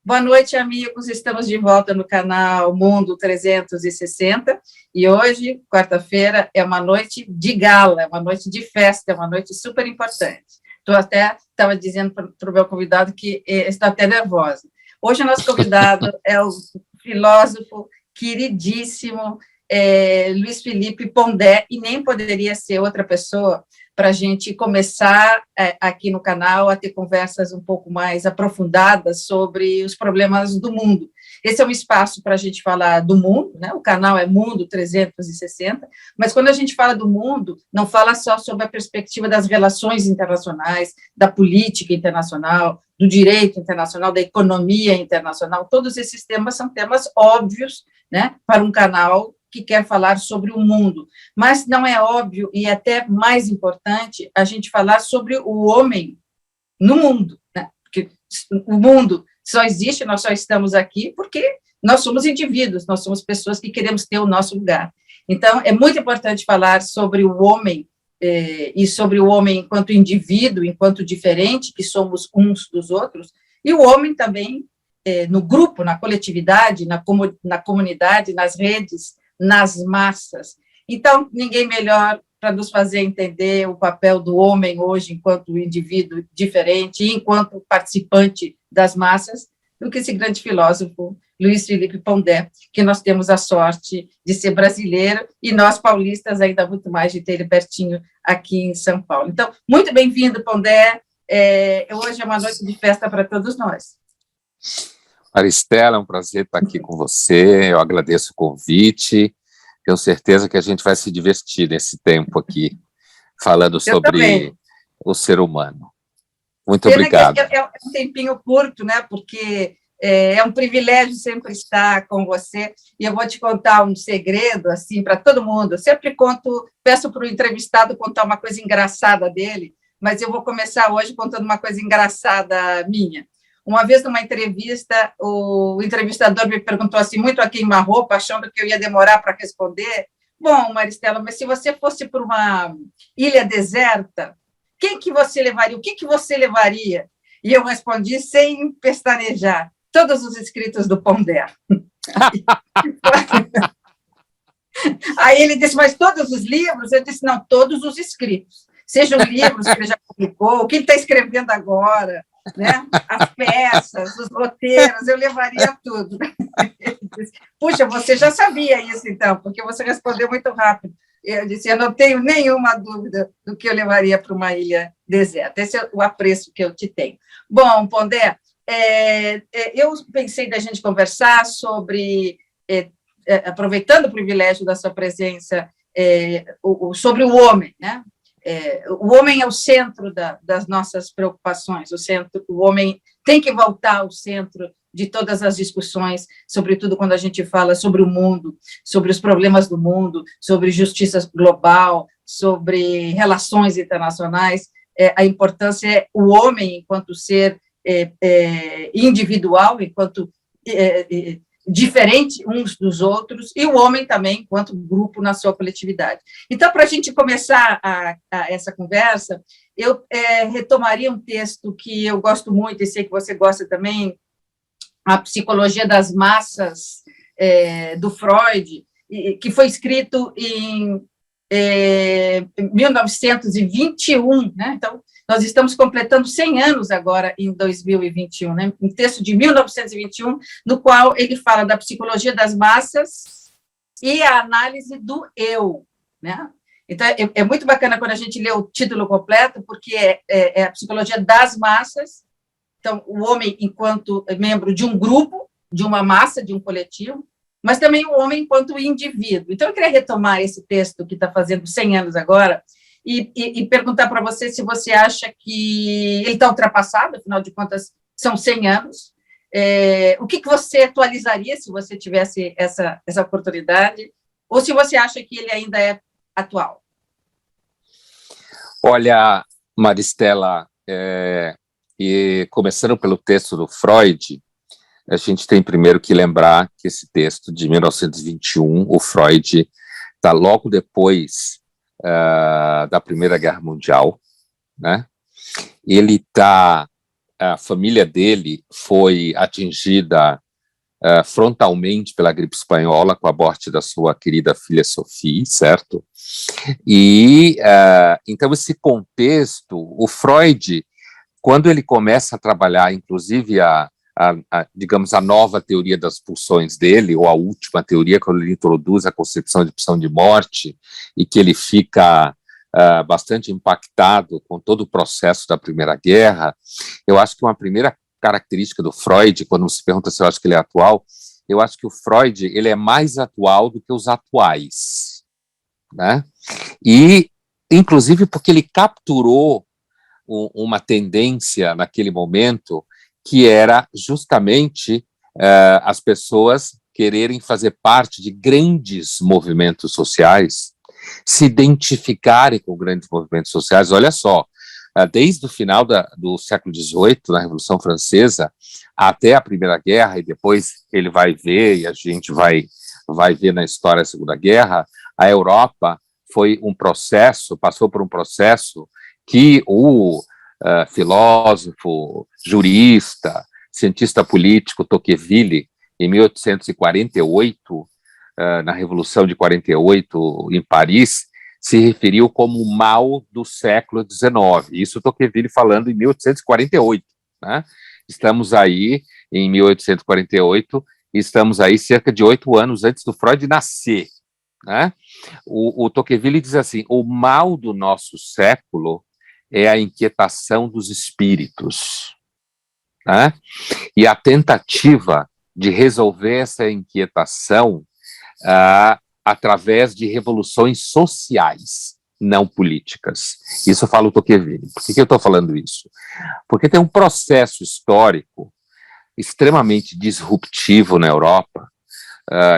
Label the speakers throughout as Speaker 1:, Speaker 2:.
Speaker 1: Boa noite, amigos. Estamos de volta no canal Mundo 360 e hoje, quarta-feira, é uma noite de gala, é uma noite de festa, é uma noite super importante. Até estava dizendo para o meu convidado que está até nervosa. Hoje, o nosso convidado é o filósofo queridíssimo Luiz Felipe Pondé, e nem poderia ser outra pessoa para a gente começar aqui no canal a ter conversas um pouco mais aprofundadas sobre os problemas do mundo. Esse é um espaço para a gente falar do mundo, né? O canal é Mundo 360, mas quando a gente fala do mundo, não fala só sobre a perspectiva das relações internacionais, da política internacional, do direito internacional, da economia internacional. Todos esses temas são temas óbvios, né, para um canal que quer falar sobre o mundo, mas não é óbvio e até mais importante a gente falar sobre o homem no mundo, né? Porque o mundo só existe, nós só estamos aqui porque nós somos indivíduos, nós somos pessoas que queremos ter o nosso lugar. Então, é muito importante falar sobre o homem e sobre o homem enquanto indivíduo, enquanto diferente, que somos uns dos outros, e o homem também no grupo, na coletividade, na comunidade, nas redes, nas massas. Então, ninguém melhor para nos fazer entender o papel do homem hoje enquanto indivíduo diferente e enquanto participante das massas do que esse grande filósofo, Luiz Felipe Pondé, que nós temos a sorte de ser brasileiro e nós, paulistas, ainda muito mais de ter ele pertinho aqui em São Paulo. Então, muito bem-vindo, Pondé. Hoje é uma noite de festa para todos nós.
Speaker 2: Maristela, é um prazer estar aqui com você, eu agradeço o convite, tenho certeza que a gente vai se divertir nesse tempo aqui, falando sobre o ser humano. Muito obrigado.
Speaker 1: É um tempinho curto, né, porque é um privilégio sempre estar com você, e eu vou te contar um segredo, assim, para todo mundo. Eu sempre peço para o entrevistado contar uma coisa engraçada dele, mas eu vou começar hoje contando uma coisa engraçada minha. Uma vez, numa entrevista, o entrevistador me perguntou assim, muito a queima-roupa, achando que eu ia demorar para responder. Bom, Maristela, mas se você fosse para uma ilha deserta, quem que você levaria? O que você levaria? E eu respondi sem pestanejar, todos os escritos do Pondé. Aí ele disse, mas todos os livros? Eu disse, não, todos os escritos. Sejam livros que ele já publicou, o que ele está escrevendo agora, né? As peças, os roteiros, eu levaria tudo. Ele disse, puxa, você já sabia isso, então, porque você respondeu muito rápido. Eu disse, eu não tenho nenhuma dúvida do que eu levaria para uma ilha deserta. Esse é o apreço que eu te tenho. Bom, Pondé, eu pensei da gente conversar sobre, aproveitando o privilégio da sua presença, sobre o homem, né? O homem é o centro das nossas preocupações, o homem tem que voltar ao centro de todas as discussões, sobretudo quando a gente fala sobre o mundo, sobre os problemas do mundo, sobre justiça global, sobre relações internacionais. A importância é o homem enquanto ser individual, enquanto diferente uns dos outros, e o homem também, enquanto grupo na sua coletividade. Então, para a gente começar essa conversa, eu retomaria um texto que eu gosto muito, e sei que você gosta também, A Psicologia das Massas, do Freud, que foi escrito em 1921, né? Então, nós estamos completando 100 anos agora, em 2021, né? Um texto de 1921, no qual ele fala da psicologia das massas e a análise do eu, né? Então, é muito bacana quando a gente lê o título completo, porque é a psicologia das massas, então, o homem enquanto membro de um grupo, de uma massa, de um coletivo, mas também o homem enquanto indivíduo. Então, eu queria retomar esse texto que está fazendo 100 anos agora, e perguntar para você se você acha que ele está ultrapassado, afinal de contas, são 100 anos. O que você atualizaria se você tivesse essa oportunidade, ou se você acha que ele ainda é atual?
Speaker 2: Olha, Maristela, e começando pelo texto do Freud, a gente tem primeiro que lembrar que esse texto de 1921, o Freud está logo depois da Primeira Guerra Mundial, né? Ele está a família dele foi atingida frontalmente pela gripe espanhola com a morte da sua querida filha Sophie, certo? E então esse contexto, o Freud, quando ele começa a trabalhar, inclusive digamos, a nova teoria das pulsões dele, ou a última teoria, quando ele introduz a concepção de pulsão de morte, e que ele fica bastante impactado com todo o processo da Primeira Guerra, eu acho que uma primeira característica do Freud, quando se pergunta se eu acho que ele é atual, eu acho que o Freud ele é mais atual do que os atuais, né? E, inclusive, porque ele capturou uma tendência naquele momento que era justamente as pessoas quererem fazer parte de grandes movimentos sociais, se identificarem com grandes movimentos sociais. Olha só, desde o final do século XVIII, na Revolução Francesa, até a Primeira Guerra, e depois ele vai ver, e a gente vai ver na história da Segunda Guerra, a Europa passou por um processo que o filósofo, jurista, cientista político Tocqueville, em 1848, na Revolução de 48 em Paris, se referiu como o mal do século XIX. Isso Tocqueville falando em 1848. Né? Estamos aí em 1848, estamos aí cerca de 8 anos antes do Freud nascer. Né? O Tocqueville diz assim: o mal do nosso século é a inquietação dos espíritos. Né? E a tentativa de resolver essa inquietação através de revoluções sociais, não políticas. Isso eu falo Tocqueville. Por que eu estou falando isso? Porque tem um processo histórico extremamente disruptivo na Europa,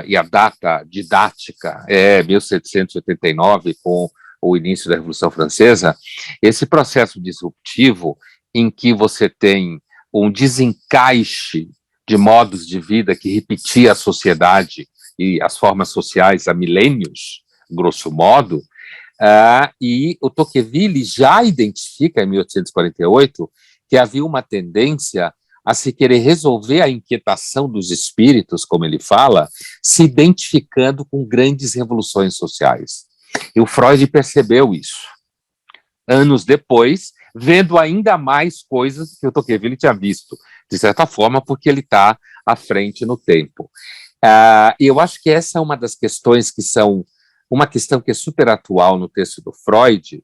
Speaker 2: e a data didática é 1789, com o início da Revolução Francesa. Esse processo disruptivo em que você tem um desencaixe de modos de vida que repetia a sociedade e as formas sociais há milênios, grosso modo, e o Tocqueville já identifica, em 1848, que havia uma tendência a se querer resolver a inquietação dos espíritos, como ele fala, se identificando com grandes revoluções sociais. E o Freud percebeu isso. Anos depois, vendo ainda mais coisas que o Tocqueville tinha visto, de certa forma, porque ele está à frente no tempo. E eu acho que essa é uma das questões que são uma questão que é super atual no texto do Freud,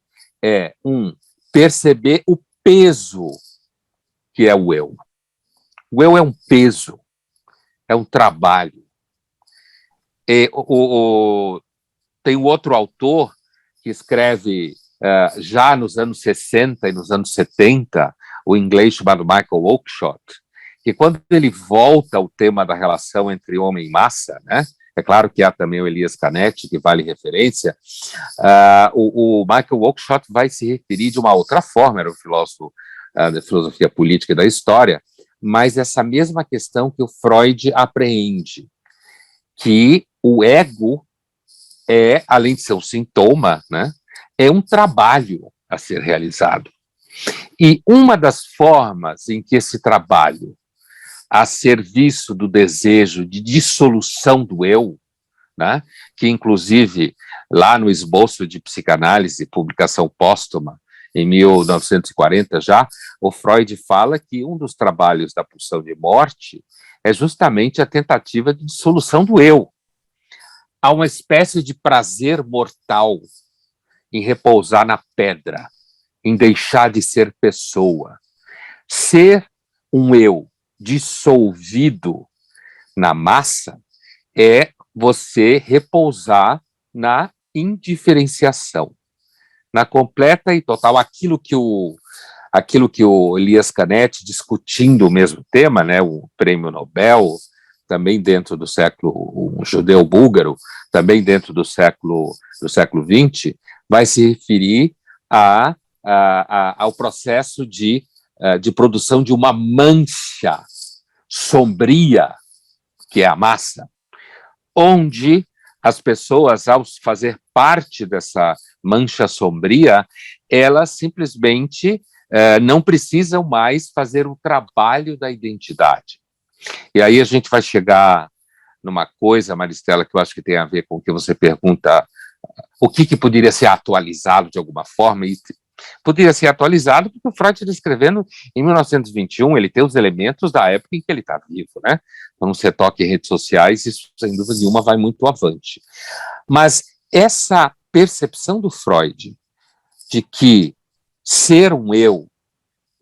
Speaker 2: perceber o peso que é o eu. O eu é um peso, é um trabalho. Tem um outro autor que escreve já nos anos 60 e nos anos 70, o inglês chamado Michael Oakeshott, que quando ele volta ao tema da relação entre homem e massa, né, é claro que há também o Elias Canetti, que vale referência, o Michael Oakeshott vai se referir de uma outra forma, era um filósofo da filosofia política e da história, mas essa mesma questão que o Freud apreende, que o ego além de ser um sintoma, né, é um trabalho a ser realizado. E uma das formas em que esse trabalho, a serviço do desejo de dissolução do eu, né, que inclusive lá no esboço de psicanálise, publicação póstuma, em 1940 já, o Freud fala que um dos trabalhos da pulsão de morte é justamente a tentativa de dissolução do eu. Há uma espécie de prazer mortal em repousar na pedra, em deixar de ser pessoa. Ser um eu dissolvido na massa é você repousar na indiferenciação, na completa e total, aquilo que o Elias Canetti, discutindo o mesmo tema, né, o prêmio Nobel, também dentro do século, um judeu búlgaro, também dentro do século XX, vai se referir ao processo de produção de uma mancha sombria, que é a massa, onde as pessoas, ao fazer parte dessa mancha sombria, elas simplesmente não precisam mais fazer o trabalho da identidade. E aí a gente vai chegar numa coisa, Maristela, que eu acho que tem a ver com o que você pergunta, o que poderia ser atualizado de alguma forma, e poderia ser atualizado porque o Freud está escrevendo em 1921, ele tem os elementos da época em que ele está vivo, né? Então, se toca em redes sociais, isso, sem dúvida nenhuma, vai muito avante. Mas essa percepção do Freud de que ser um eu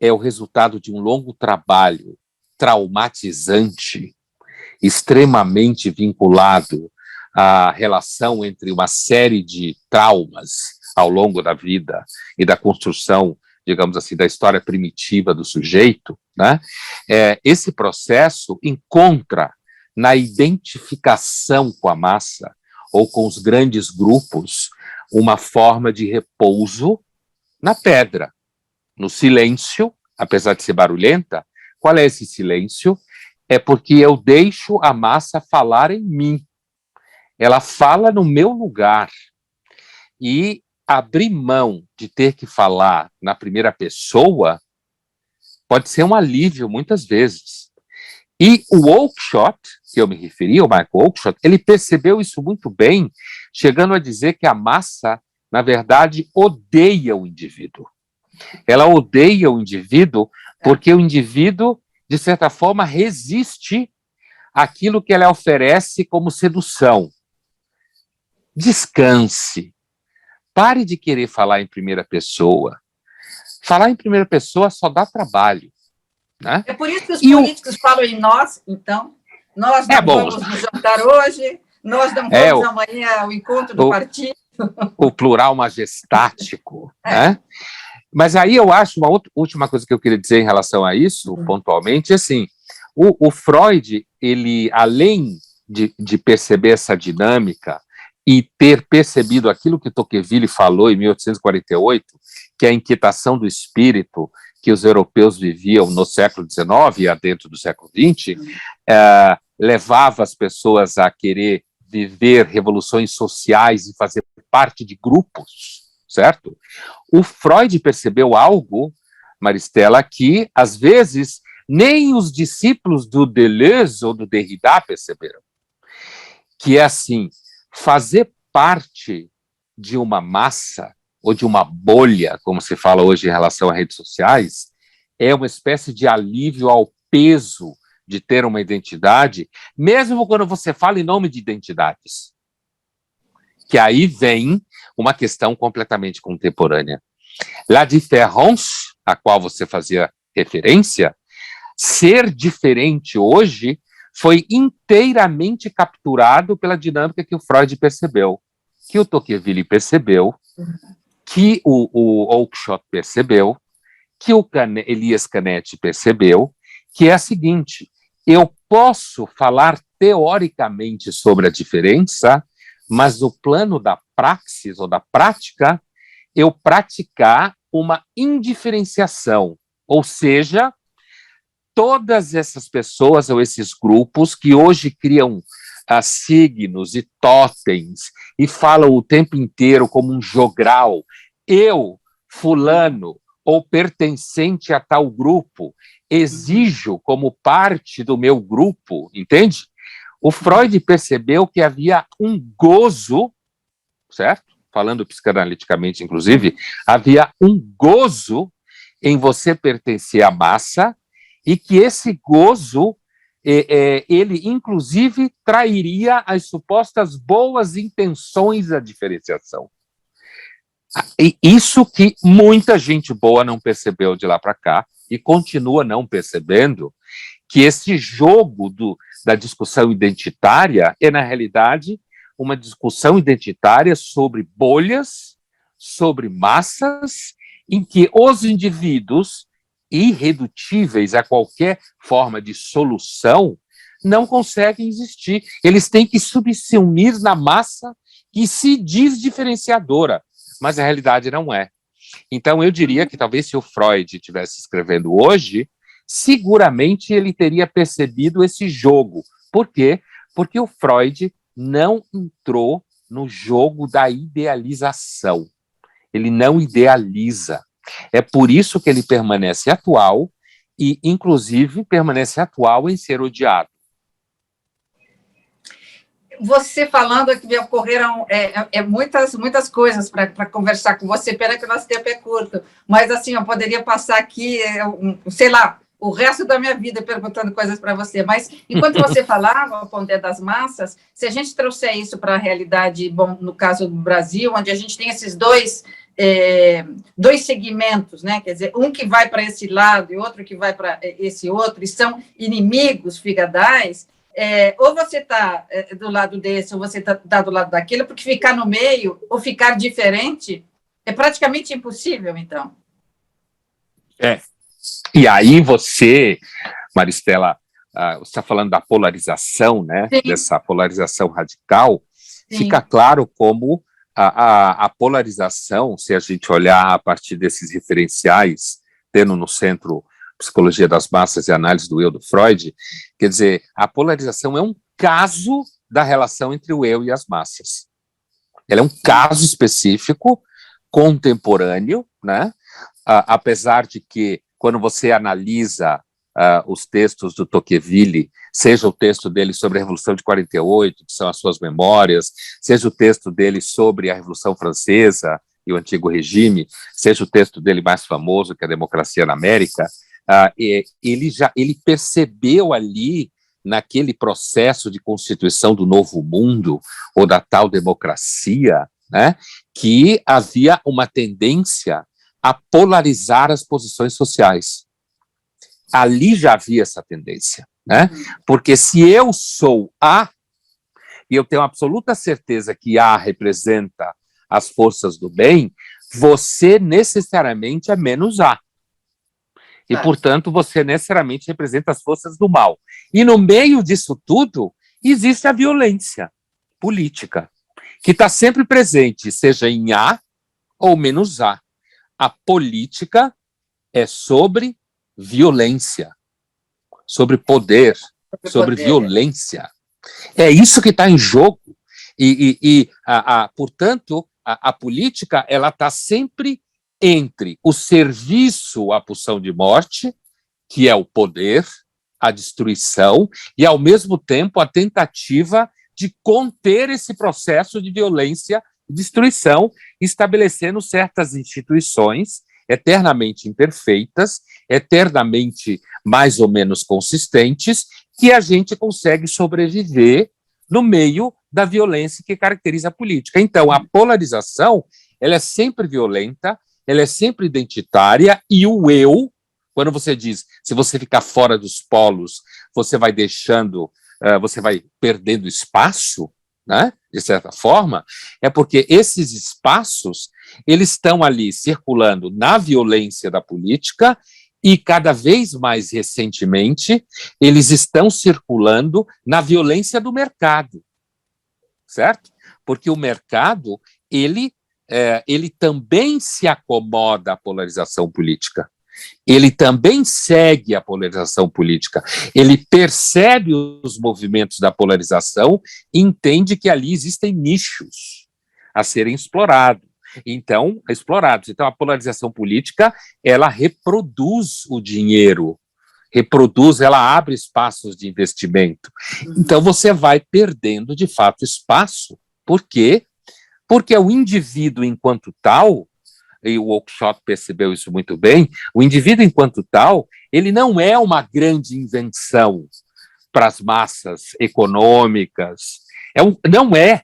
Speaker 2: é o resultado de um longo trabalho traumatizante, extremamente vinculado à relação entre uma série de traumas ao longo da vida e da construção, digamos assim, da história primitiva do sujeito, né? Esse processo encontra na identificação com a massa ou com os grandes grupos uma forma de repouso na pedra, no silêncio, apesar de ser barulhenta. Qual é esse silêncio? É porque eu deixo a massa falar em mim. Ela fala no meu lugar. E abrir mão de ter que falar na primeira pessoa pode ser um alívio, muitas vezes. E o Oakeshott, que eu me referi, o Michael Oakeshott, ele percebeu isso muito bem, chegando a dizer que a massa, na verdade, odeia o indivíduo. Ela odeia o indivíduo porque o indivíduo, de certa forma, resiste àquilo que ela oferece como sedução. Descanse. Pare de querer falar em primeira pessoa. Falar em primeira pessoa só dá trabalho. Né?
Speaker 1: É por isso que os políticos falam em nós, então. Nós não vamos nos jantar hoje, nós não vamos amanhã ao encontro do partido.
Speaker 2: O plural majestático. Né? Mas aí eu acho, uma última coisa que eu queria dizer em relação a isso, pontualmente, assim, o Freud, ele, além de perceber essa dinâmica e ter percebido aquilo que Tocqueville falou em 1848, que é a inquietação do espírito que os europeus viviam no século XIX e dentro do século XX, levava as pessoas a querer viver revoluções sociais e fazer parte de grupos, certo? O Freud percebeu algo, Maristela, que, às vezes, nem os discípulos do Deleuze ou do Derrida perceberam. Que é assim, fazer parte de uma massa ou de uma bolha, como se fala hoje em relação a redes sociais, é uma espécie de alívio ao peso de ter uma identidade, mesmo quando você fala em nome de identidades. Que aí vem uma questão completamente contemporânea. La différence, a qual você fazia referência, ser diferente hoje foi inteiramente capturado pela dinâmica que o Freud percebeu, que o Tocqueville percebeu, que o Oakeshott percebeu, que o Elias Canetti percebeu, que é a seguinte: eu posso falar teoricamente sobre a diferença, mas no plano da praxis ou da prática, eu praticar uma indiferenciação, ou seja, todas essas pessoas ou esses grupos que hoje criam signos e totens e falam o tempo inteiro como um jogral, eu, fulano, ou pertencente a tal grupo, exijo como parte do meu grupo, entende? O Freud percebeu que havia um gozo, certo? Falando psicanaliticamente, inclusive, havia um gozo em você pertencer à massa e que esse gozo, ele, inclusive, trairia as supostas boas intenções da diferenciação. E isso que muita gente boa não percebeu de lá para cá e continua não percebendo, que esse jogo da discussão identitária é, na realidade, uma discussão identitária sobre bolhas, sobre massas, em que os indivíduos, irredutíveis a qualquer forma de solução, não conseguem existir. Eles têm que subsumir na massa que se diz diferenciadora, mas a realidade não é. Então, eu diria que talvez se o Freud estivesse escrevendo hoje, seguramente ele teria percebido esse jogo. Por quê? Porque o Freud não entrou no jogo da idealização. Ele não idealiza. É por isso que ele permanece atual e, inclusive, permanece atual em ser odiado.
Speaker 1: Você falando que me ocorreram muitas coisas para conversar com você, pena que o nosso tempo é curto, mas assim, eu poderia passar aqui, sei lá, o resto da minha vida perguntando coisas para você, mas enquanto você falava, Pondé, das massas, se a gente trouxer isso para a realidade, bom, no caso do Brasil, onde a gente tem esses dois segmentos, né? Quer dizer, um que vai para esse lado e outro que vai para esse outro, e são inimigos figadais. Ou você está do lado desse, ou você está do lado daquele, porque ficar no meio ou ficar diferente é praticamente impossível, então.
Speaker 2: E aí você, Maristela, você está falando da polarização, né?
Speaker 1: Sim.
Speaker 2: Dessa polarização radical.
Speaker 1: Sim.
Speaker 2: Fica claro como a polarização, se a gente olhar a partir desses referenciais, tendo no centro Psicologia das Massas e Análise do Eu, do Freud, quer dizer, a polarização é um caso da relação entre o eu e as massas. Ela é um caso específico, contemporâneo, né? Apesar de que, quando você analisa os textos do Tocqueville, seja o texto dele sobre a Revolução de 48, que são as suas memórias, seja o texto dele sobre a Revolução Francesa e o Antigo Regime, seja o texto dele mais famoso, que é a Democracia na América, ele percebeu ali, naquele processo de constituição do novo mundo, ou da tal democracia, né, que havia uma tendência a polarizar as posições sociais. Ali já havia essa tendência, né? Porque se eu sou A, e eu tenho absoluta certeza que A representa as forças do bem, você necessariamente é menos A. E, portanto, você necessariamente representa as forças do mal. E, no meio disso tudo, existe a violência política, que está sempre presente, seja em A ou menos A. A política é sobre violência, sobre poder, sobre violência. É isso que está em jogo. Portanto, a política ela está sempre entre o serviço à pulsão de morte, que é o poder, a destruição, e, ao mesmo tempo, a tentativa de conter esse processo de violência e destruição, estabelecendo certas instituições eternamente imperfeitas, eternamente mais ou menos consistentes, que a gente consegue sobreviver no meio da violência que caracteriza a política. Então, a polarização ela é sempre violenta, ela é sempre identitária, e o eu, quando você diz, se você ficar fora dos polos, você vai deixando, você vai perdendo espaço, né, de certa forma, é porque esses espaços, eles estão ali circulando na violência da política e, cada vez mais recentemente, eles estão circulando na violência do mercado, certo? Porque o mercado, ele também se acomoda à polarização política. Ele também segue a polarização política. Ele percebe os movimentos da polarização e entende que ali existem nichos a serem explorados. Então, a polarização política, ela reproduz o dinheiro, ela abre espaços de investimento. Então, você vai perdendo, de fato, espaço. Por quê? Porque o indivíduo, enquanto tal, e o Oakeshott percebeu isso muito bem, o indivíduo, enquanto tal, ele não é uma grande invenção para as massas econômicas. Não é.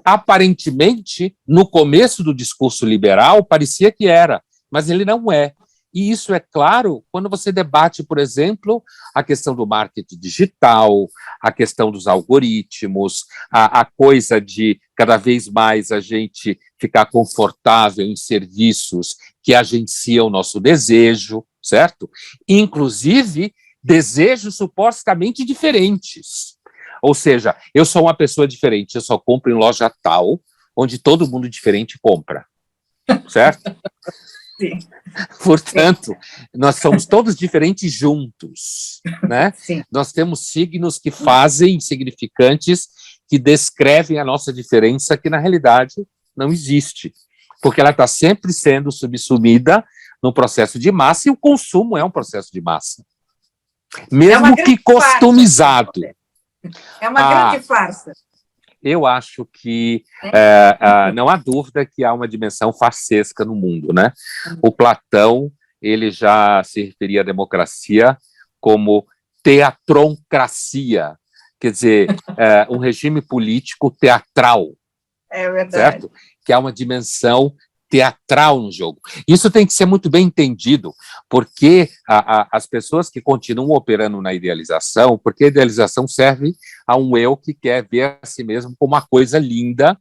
Speaker 2: Aparentemente, no começo do discurso liberal, parecia que era, mas ele não é. E isso é claro quando você debate, por exemplo, a questão do marketing digital, a questão dos algoritmos, a coisa de cada vez mais a gente ficar confortável em serviços que agenciam o nosso desejo, certo? Inclusive, desejos supostamente diferentes. Ou seja, eu sou uma pessoa diferente, eu só compro em loja tal, onde todo mundo diferente compra, certo?
Speaker 1: Sim.
Speaker 2: Portanto, nós somos todos diferentes juntos, né?
Speaker 1: Sim.
Speaker 2: Nós temos signos que fazem, significantes, que descrevem a nossa diferença, que na realidade não existe. porque ela está sempre sendo subsumida no processo de massa, e o consumo é um processo de massa, mesmo que customizado.
Speaker 1: Farsa. É uma grande farsa.
Speaker 2: Eu acho que não há dúvida que há uma dimensão farsesca no mundo, né? O Platão, ele já se referia à democracia como teatroncracia, quer dizer, um regime político teatral.
Speaker 1: É verdade.
Speaker 2: Certo? Que há uma dimensão teatral no jogo. Isso tem que ser muito bem entendido, porque as pessoas que continuam operando na idealização, porque a idealização serve a um eu que quer ver a si mesmo como uma coisa linda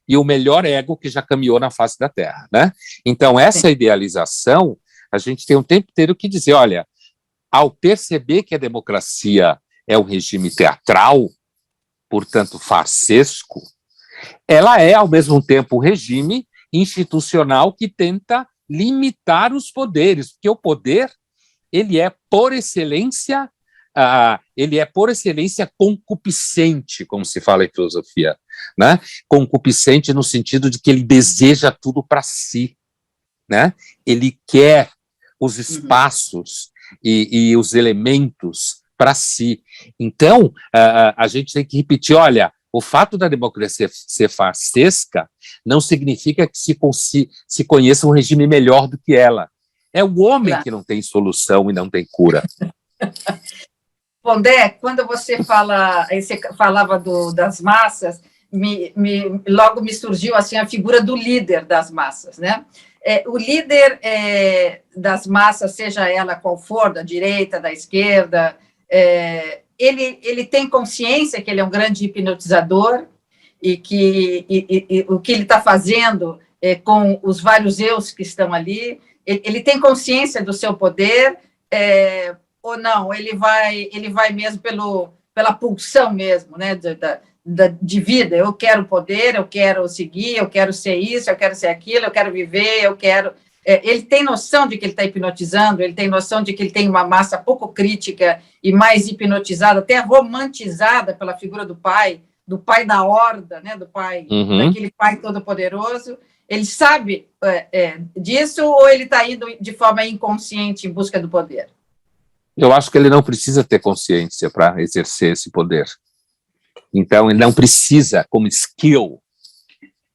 Speaker 2: e o melhor ego que já caminhou na face da Terra, né? Então, essa idealização, a gente tem o tempo inteiro que dizer, olha, ao perceber que a democracia é um regime teatral, portanto, farsesco, ela é, ao mesmo tempo, um regime institucional que tenta limitar os poderes, porque o poder, ele é, por excelência, concupiscente, como se fala em filosofia, né? Concupiscente no sentido de que ele deseja tudo para si, né? Ele quer os espaços e os elementos para si. Então, a gente tem que repetir, olha, o fato da democracia ser farsesca não significa que se conheça um regime melhor do que ela. É o homem que não tem solução e não tem cura.
Speaker 1: Pondé, quando você falava das massas, logo me surgiu assim a figura do líder das massas, né? O líder das massas, seja ela qual for, da direita, da esquerda, ele tem consciência que ele é um grande hipnotizador e que o que ele está fazendo com os vários eus que estão ali, ele tem consciência do seu poder, ou não, ele vai mesmo pela pulsão mesmo, né, de vida. Eu quero poder, eu quero seguir, eu quero ser isso, eu quero ser aquilo, eu quero viver, eu quero... Ele tem noção de que ele está hipnotizando, ele tem noção de que ele tem uma massa pouco crítica e mais hipnotizada, até romantizada pela figura do pai da horda, né, do pai, daquele pai todo-poderoso. Ele sabe disso ou ele está indo de forma inconsciente em busca do poder?
Speaker 2: Eu acho que ele não precisa ter consciência para exercer esse poder. Então, ele não precisa, como skill,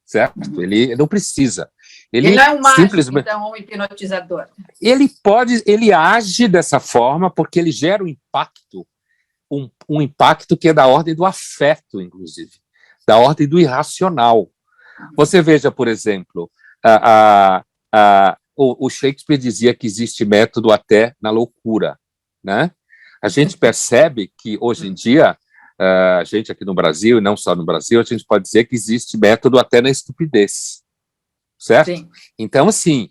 Speaker 2: certo? Ele não precisa.
Speaker 1: Ele não é um mágico, então, um hipnotizador.
Speaker 2: Ele age dessa forma porque ele gera um impacto, um impacto que é da ordem do afeto, inclusive, da ordem do irracional. Você veja, por exemplo, o Shakespeare dizia que existe método até na loucura, né? A gente percebe que, hoje em dia, a gente aqui no Brasil, e não só no Brasil, a gente pode dizer que existe método até na estupidez. Certo? Sim. Então, assim,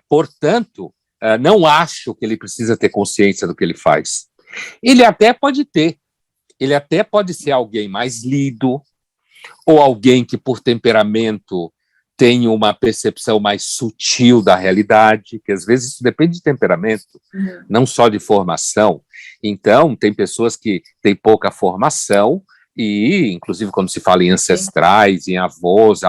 Speaker 2: portanto, não acho que ele precisa ter consciência do que ele faz. Ele até pode ter. Ele até pode ser alguém mais lido, ou alguém que, por temperamento, tem uma percepção mais sutil da realidade, que às vezes isso depende de temperamento, não só de formação. Então, tem pessoas que têm pouca formação, e, inclusive, quando se fala em ancestrais, em avós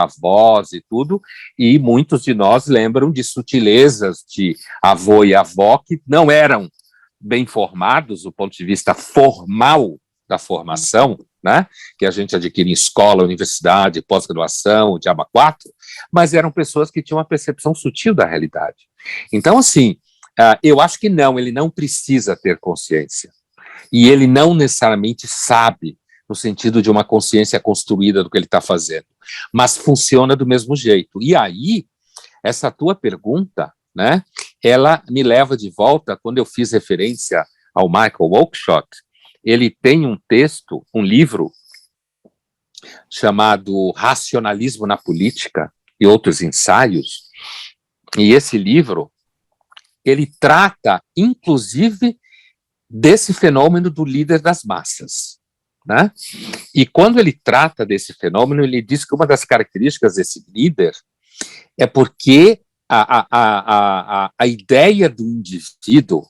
Speaker 2: e tudo, e muitos de nós lembram de sutilezas de avô e avó que não eram bem formados do ponto de vista formal da formação, né, que a gente adquire em escola, universidade, pós-graduação, o diabo 4, mas eram pessoas que tinham uma percepção sutil da realidade. Então, assim, eu acho que não, ele não precisa ter consciência. E ele não necessariamente sabe, no sentido de uma consciência construída do que ele está fazendo, mas funciona do mesmo jeito. E aí, essa tua pergunta, né, ela me leva de volta, quando eu fiz referência ao Michael Oakeshott, ele tem um texto, um livro, chamado Racionalismo na Política e Outros Ensaios, e esse livro, ele trata, inclusive, desse fenômeno do líder das massas. Né? E quando ele trata desse fenômeno, ele diz que uma das características desse líder é porque a ideia do indivíduo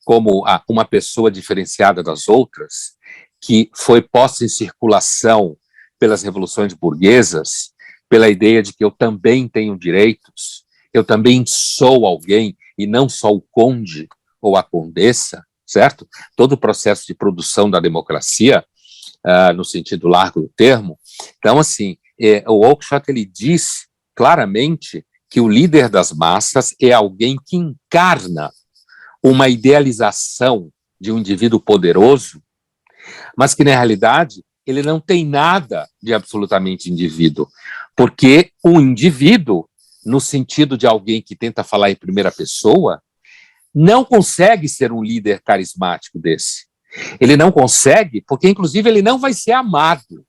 Speaker 2: como uma pessoa diferenciada das outras, que foi posta em circulação pelas revoluções burguesas, pela ideia de que eu também tenho direitos, eu também sou alguém, e não só o conde ou a condessa, certo? Todo o processo de produção da democracia, no sentido largo do termo. Então, assim, o Oakeshott, ele diz claramente que o líder das massas é alguém que encarna uma idealização de um indivíduo poderoso, mas que, na realidade, ele não tem nada de absolutamente indivíduo, porque o indivíduo, no sentido de alguém que tenta falar em primeira pessoa, não consegue ser um líder carismático desse. Ele não consegue, porque, inclusive, ele não vai ser amado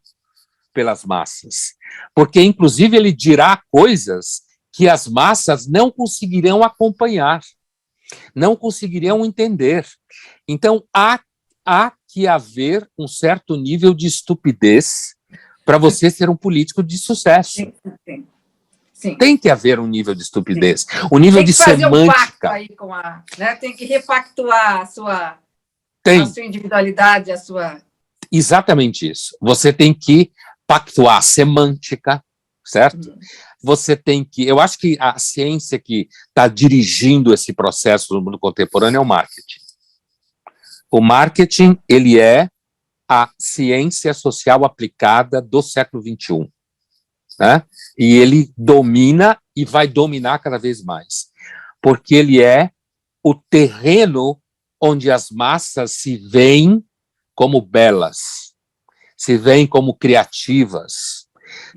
Speaker 2: pelas massas, porque, inclusive, ele dirá coisas que as massas não conseguirão acompanhar, não conseguiriam entender. Então, há que haver um certo nível de estupidez para você ser um político de sucesso.
Speaker 1: Sim, sim, sim.
Speaker 2: Tem que haver um nível de estupidez, um nível de semântica.
Speaker 1: Tem que fazer um pacto aí com né? Tem que repactuar a sua individualidade, a sua...
Speaker 2: Exatamente isso. Você tem que pactuar a semântica, certo? Você tem que... Eu acho que a ciência que está dirigindo esse processo no mundo contemporâneo é o marketing. O marketing, ele é a ciência social aplicada do século XXI. Né? E ele domina e vai dominar cada vez mais. Porque ele é o terreno onde as massas se veem como belas, se veem como criativas,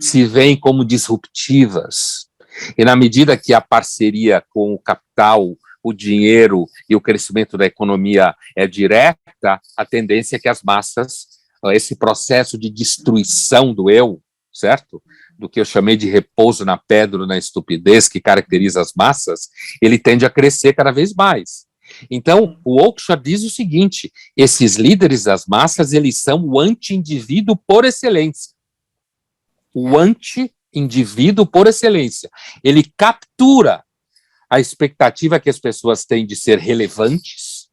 Speaker 2: se veem como disruptivas. E na medida que a parceria com o capital, o dinheiro e o crescimento da economia é direta, a tendência é que as massas, esse processo de destruição do eu, certo? Do que eu chamei de repouso na pedra, na estupidez, que caracteriza as massas, ele tende a crescer cada vez mais. Então, o Oakeshott diz o seguinte: esses líderes das massas, eles são o anti-indivíduo por excelência. O anti-indivíduo por excelência. Ele captura a expectativa que as pessoas têm de ser relevantes,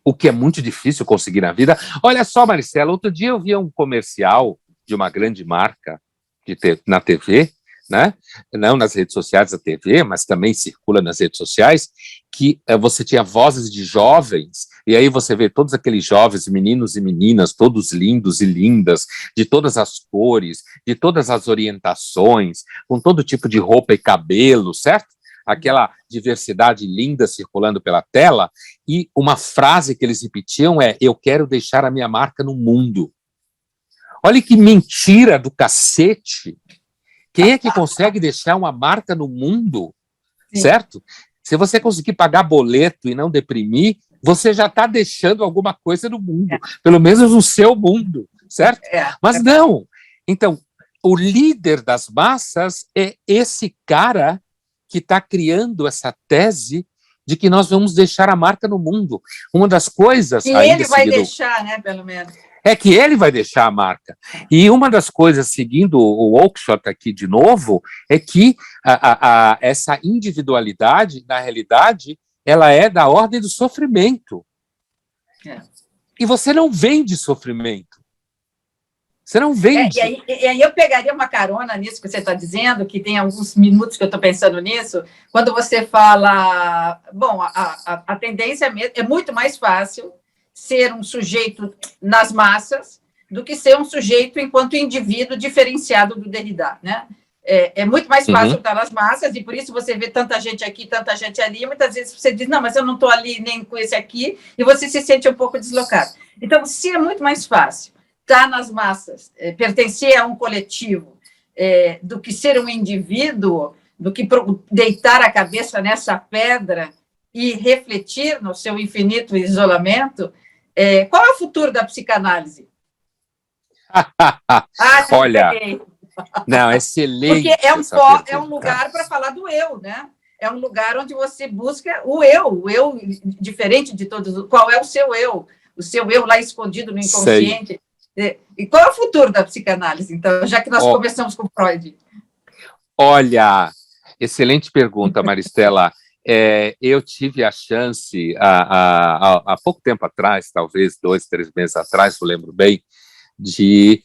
Speaker 2: o que é muito difícil conseguir na vida. Olha só, Maricela, outro dia eu vi um comercial de uma grande marca na TV, né? Não nas redes sociais da TV, mas também circula nas redes sociais, que você tinha vozes de jovens, e aí você vê todos aqueles jovens, meninos e meninas, todos lindos e lindas, de todas as cores, de todas as orientações, com todo tipo de roupa e cabelo, certo? Aquela diversidade linda circulando pela tela, e uma frase que eles repetiam é: eu quero deixar a minha marca no mundo. Olha que mentira do cacete. Quem é que consegue deixar uma marca no mundo? Sim. Certo? Se você conseguir pagar boleto e não deprimir, você já está deixando alguma coisa no mundo, pelo menos no seu mundo, certo? Mas não. Então, o líder das massas é esse cara que está criando essa tese de que nós vamos deixar a marca no mundo. Uma das coisas...
Speaker 1: E ele vai deixar, né, pelo menos.
Speaker 2: É que ele vai deixar a marca. E uma das coisas, seguindo o Oakeshott aqui de novo, é que essa individualidade, na realidade, ela é da ordem do sofrimento. E você não vende sofrimento. Você não vende.
Speaker 1: E aí eu pegaria uma carona nisso que você está dizendo, que tem alguns minutos que eu estou pensando nisso, quando você fala... Bom, a tendência é muito mais fácil ser um sujeito nas massas do que ser um sujeito enquanto indivíduo diferenciado do Derrida, né? É muito mais fácil estar nas massas, e por isso você vê tanta gente aqui, tanta gente ali, e muitas vezes você diz, não, mas eu não estou ali nem com esse aqui, e você se sente um pouco deslocado. Então, se é muito mais fácil estar nas massas, pertencer a um coletivo, do que ser um indivíduo, do que deitar a cabeça nessa pedra e refletir no seu infinito isolamento, qual é o futuro da psicanálise?
Speaker 2: Olha, não, excelente.
Speaker 1: Porque é um lugar para falar do eu, né? É um lugar onde você busca o eu diferente de todos. Qual é o seu eu? O seu eu lá escondido no inconsciente. E qual é o futuro da psicanálise, então, já que nós começamos com Freud?
Speaker 2: Olha, excelente pergunta, Maristela. Eu tive a chance, há pouco tempo atrás, talvez 2, 3 meses atrás, eu lembro bem, de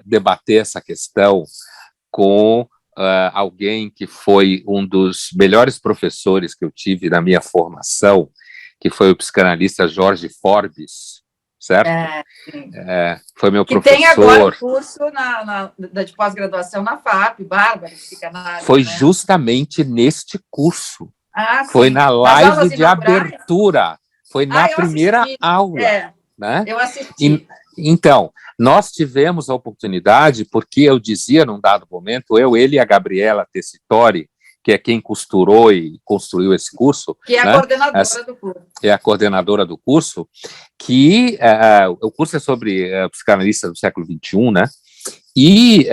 Speaker 2: debater essa questão com alguém que foi um dos melhores professores que eu tive na minha formação, que foi o psicanalista Jorge Forbes, certo? Foi meu professor.
Speaker 1: Que tem agora o curso de pós-graduação na FAP, Bárbara, de psicanálise.
Speaker 2: Foi justamente neste curso. Foi
Speaker 1: sim.
Speaker 2: na live de abertura. Foi na primeira aula. Né?
Speaker 1: Eu assisti.
Speaker 2: Então, nós tivemos a oportunidade, porque eu dizia num dado momento, ele e a Gabriela Tessitori, que é quem costurou e construiu esse curso.
Speaker 1: Que é a coordenadora do curso.
Speaker 2: É a coordenadora do curso, que o curso é sobre psicanalista do século XXI, né? E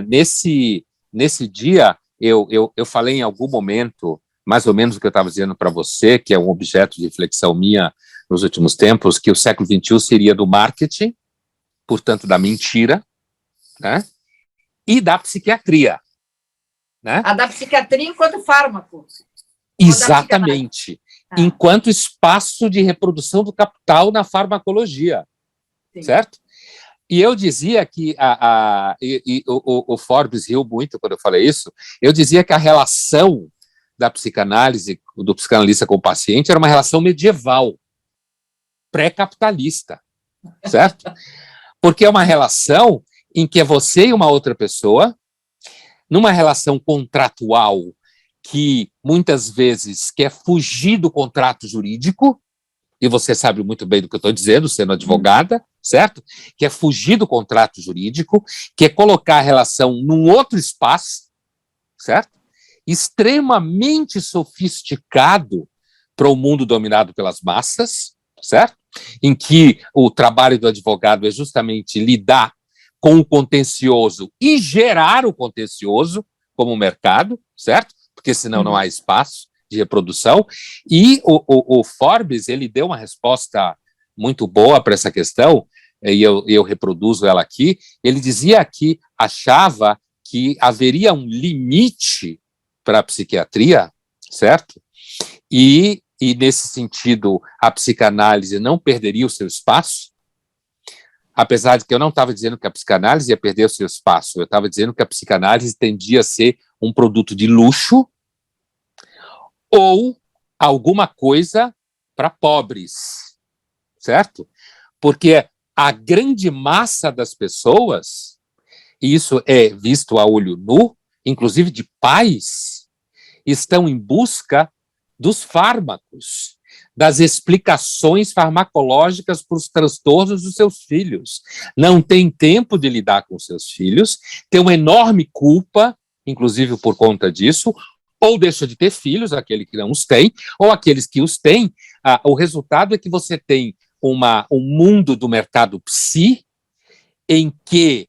Speaker 2: nesse dia, eu falei em algum momento, mais ou menos o que eu estava dizendo para você, que é um objeto de reflexão minha nos últimos tempos, que o século XXI seria do marketing, portanto, da mentira, né? E da psiquiatria. Né?
Speaker 1: A da psiquiatria enquanto fármaco.
Speaker 2: Exatamente. Enquanto espaço de reprodução do capital na farmacologia. Sim. Certo? E eu dizia que, o Forbes riu muito quando eu falei isso, eu dizia que a relação da psicanálise, do psicanalista com o paciente, era uma relação medieval, pré-capitalista, certo? Porque é uma relação em que é você e uma outra pessoa, numa relação contratual que muitas vezes quer fugir do contrato jurídico, e você sabe muito bem do que eu estou dizendo, sendo advogada, certo? Quer fugir do contrato jurídico, quer colocar a relação num outro espaço, certo? Extremamente sofisticado para o mundo dominado pelas massas, certo? Em que o trabalho do advogado é justamente lidar com o contencioso e gerar o contencioso como mercado, certo? Porque senão não há espaço de reprodução. E o Forbes, ele deu uma resposta muito boa para essa questão, e eu reproduzo ela aqui. Ele dizia que achava que haveria um limite para a psiquiatria, certo? E nesse sentido, a psicanálise não perderia o seu espaço, apesar de que eu não estava dizendo que a psicanálise ia perder o seu espaço, eu estava dizendo que a psicanálise tendia a ser um produto de luxo ou alguma coisa para pobres, certo? Porque a grande massa das pessoas, e isso é visto a olho nu, inclusive de pais, estão em busca dos fármacos, das explicações farmacológicas para os transtornos dos seus filhos. Não tem tempo de lidar com seus filhos, tem uma enorme culpa, inclusive por conta disso, ou deixa de ter filhos, aquele que não os tem, ou aqueles que os têm. O resultado é que você tem um mundo do mercado psi, em que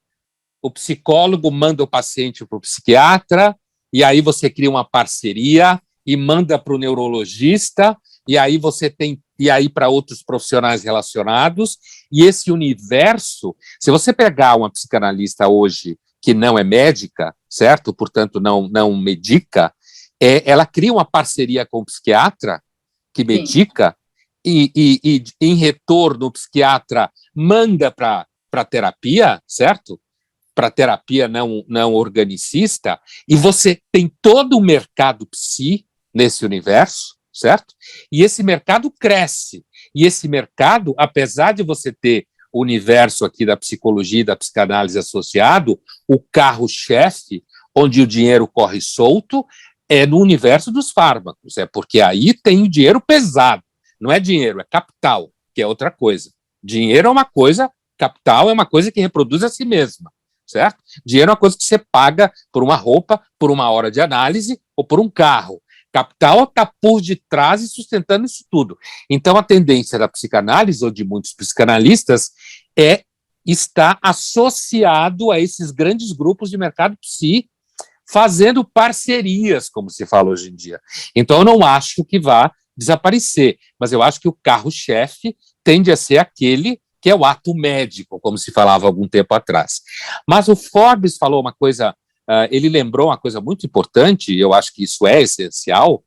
Speaker 2: o psicólogo manda o paciente para o psiquiatra, e aí você cria uma parceria e manda para o neurologista, e aí você tem, e aí para outros profissionais relacionados, e esse universo, se você pegar uma psicanalista hoje que não é médica, certo? Portanto, não medica, ela cria uma parceria com o psiquiatra, que medica, e em retorno o psiquiatra manda para terapia, certo? Para terapia não organicista, e você tem todo o mercado psi nesse universo, certo? E esse mercado cresce. E esse mercado, apesar de você ter o universo aqui da psicologia e da psicanálise associado, o carro-chefe, onde o dinheiro corre solto, é no universo dos fármacos. É porque aí tem o dinheiro pesado. Não é dinheiro, é capital, que é outra coisa. Dinheiro é uma coisa, capital é uma coisa que reproduz a si mesma, certo? Dinheiro é uma coisa que você paga por uma roupa, por uma hora de análise ou por um carro. Capital está por detrás e sustentando isso tudo. Então, a tendência da psicanálise, ou de muitos psicanalistas, é estar associado a esses grandes grupos de mercado psi, fazendo parcerias, como se fala hoje em dia. Então, eu não acho que vá desaparecer, mas eu acho que o carro-chefe tende a ser aquele que é o ato médico, como se falava algum tempo atrás. Mas o Forbes falou uma coisa, ele lembrou uma coisa muito importante, e eu acho que isso é essencial,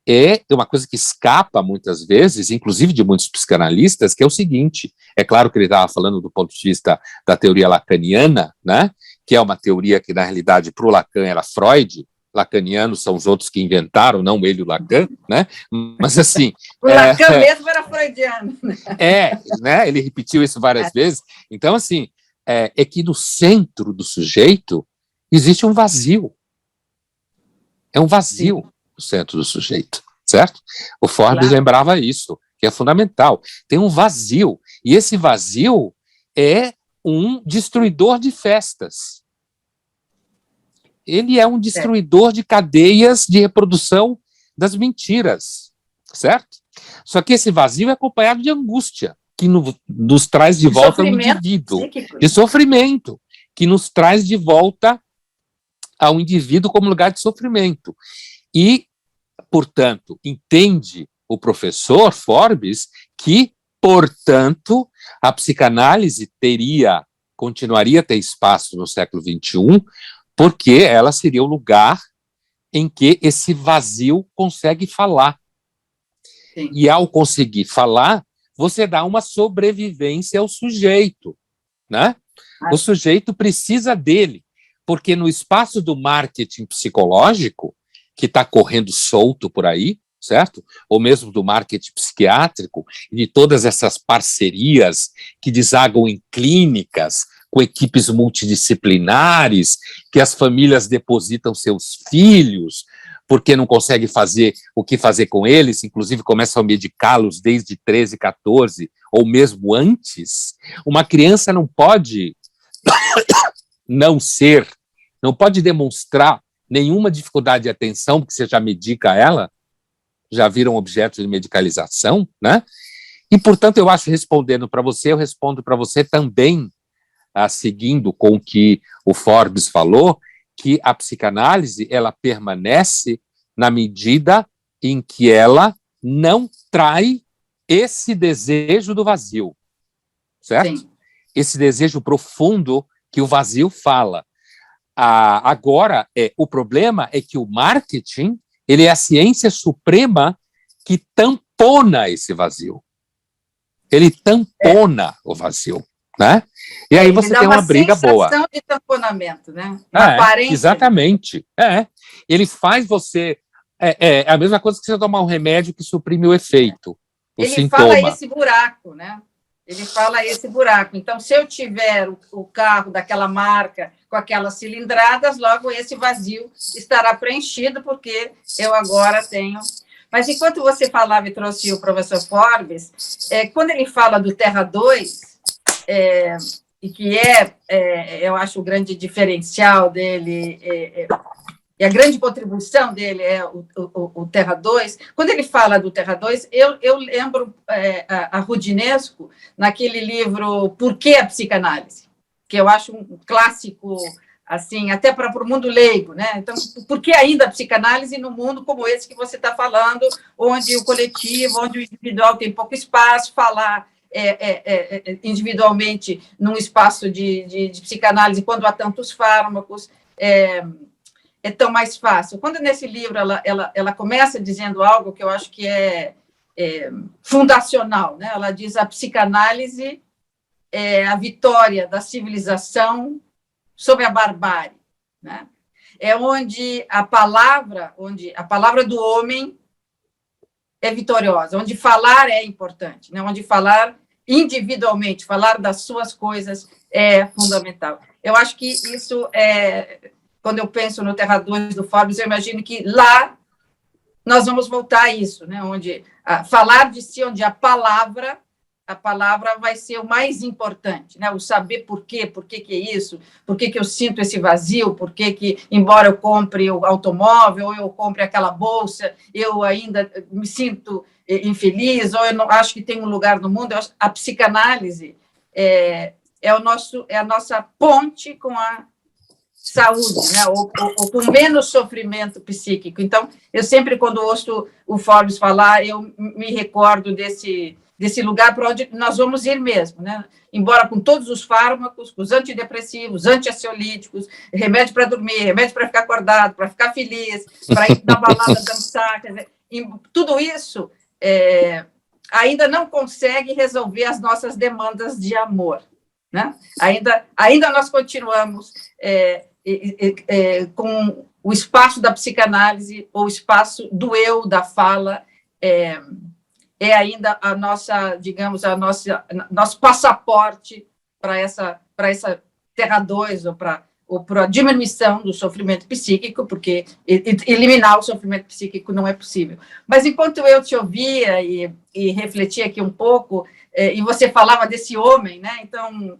Speaker 2: é uma coisa que escapa muitas vezes, inclusive de muitos psicanalistas, que é o seguinte, é claro que ele estava falando do ponto de vista da teoria lacaniana, né, que é uma teoria que, na realidade, para o Lacan era Freud, lacanianos são os outros que inventaram, não ele, o Lacan, né? Mas, assim...
Speaker 1: O Lacan mesmo era freudiano.
Speaker 2: Né? Ele repetiu isso várias vezes. Então, assim, é que no centro do sujeito existe um vazio. É um vazio no centro do sujeito, certo? O Forbes lembrava isso, que é fundamental. Tem um vazio, e esse vazio é um destruidor de festas. Ele é um destruidor de cadeias de reprodução das mentiras, certo? Só que esse vazio é acompanhado de angústia, que nos traz de volta ao indivíduo, de sofrimento, que nos traz de volta ao indivíduo como lugar de sofrimento. E, portanto, entende o professor Forbes que, portanto, a psicanálise continuaria a ter espaço no século XXI, porque ela seria o lugar em que esse vazio consegue falar. Sim. E, ao conseguir falar, você dá uma sobrevivência ao sujeito, né? O sujeito precisa dele, porque no espaço do marketing psicológico, que está correndo solto por aí, certo? Ou mesmo do marketing psiquiátrico, e de todas essas parcerias que desagam em clínicas, com equipes multidisciplinares, que as famílias depositam seus filhos, porque não conseguem fazer o que fazer com eles, inclusive começam a medicá-los desde 13, 14, ou mesmo antes. Uma criança não pode não pode demonstrar nenhuma dificuldade de atenção, porque você já medica ela, já viram objeto de medicalização, né? E, portanto, eu acho, respondendo para você, eu respondo para você também, seguindo com o que o Forbes falou, que a psicanálise, ela permanece na medida em que ela não trai esse desejo do vazio, certo? Sim. Esse desejo profundo que o vazio fala. Agora, o problema é que o marketing, ele é a ciência suprema que tampona esse vazio. Ele tampona o vazio, né? E aí você tem uma briga boa.
Speaker 1: Sensação de tamponamento, né? Uma aparência.
Speaker 2: Exatamente. Ele faz você... É a mesma coisa que você tomar um remédio que suprime o efeito, o sintoma.
Speaker 1: Ele fala esse buraco, né? Ele fala esse buraco. Então, se eu tiver o carro daquela marca com aquelas cilindradas, logo esse vazio estará preenchido, porque eu agora tenho... Mas, enquanto você falava e trouxe o professor Forbes, quando ele fala do Terra 2, e que eu acho o grande diferencial dele, e a grande contribuição dele é o Terra 2. Quando ele fala do Terra 2, eu lembro a Rudinesco, naquele livro Por que a Psicanálise?, que eu acho um clássico, assim, até para o mundo leigo, né? Então, por que ainda a psicanálise num mundo como esse que você está falando, onde o coletivo, onde o individual tem pouco espaço, falar individualmente num espaço de psicanálise, quando há tantos fármacos, é tão mais fácil. Quando nesse livro ela começa dizendo algo que eu acho que é fundacional, né? Ela diz: a psicanálise é a vitória da civilização sobre a barbárie, né? É onde a palavra do homem é vitoriosa, onde falar é importante, né? Onde falar individualmente, falar das suas coisas é fundamental. Eu acho que isso quando eu penso no Terra 2 do Forbes, eu imagino que lá nós vamos voltar a isso, né? Onde falar de si, onde a palavra vai ser o mais importante, né? O saber por que é isso, por que eu sinto esse vazio, por que, embora eu compre o automóvel, ou eu compre aquela bolsa, eu ainda me sinto infeliz, ou eu não acho que tem um lugar no mundo. A psicanálise é a nossa ponte com a saúde, né? ou com menos sofrimento psíquico. Então, eu sempre, quando ouço o Forbes falar, eu me recordo desse lugar para onde nós vamos ir mesmo, né? Embora com todos os fármacos, com os antidepressivos, antiansiolíticos, remédio para dormir, remédio para ficar acordado, para ficar feliz, para ir na balada dançar, quer dizer, tudo isso ainda não consegue resolver as nossas demandas de amor, né? Ainda nós continuamos com o espaço da psicanálise, ou o espaço do eu, da fala, ainda a nossa, digamos, nosso passaporte para essa Terra 2, ou para a diminuição do sofrimento psíquico, porque eliminar o sofrimento psíquico não é possível. Mas enquanto eu te ouvia e refletia aqui um pouco, e você falava desse homem, né? Então,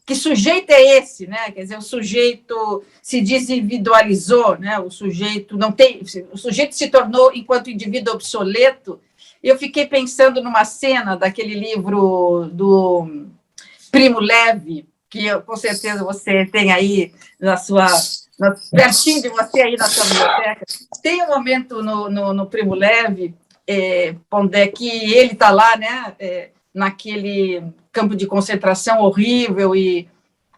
Speaker 1: que sujeito é esse, né? Quer dizer, o sujeito se desindividualizou, né? O sujeito se tornou, enquanto indivíduo, obsoleto. Eu fiquei pensando numa cena daquele livro do Primo Levi, que com certeza você tem aí pertinho de você aí na sua biblioteca. Tem um momento no Primo Levi, onde que ele está lá, né? Naquele campo de concentração horrível, e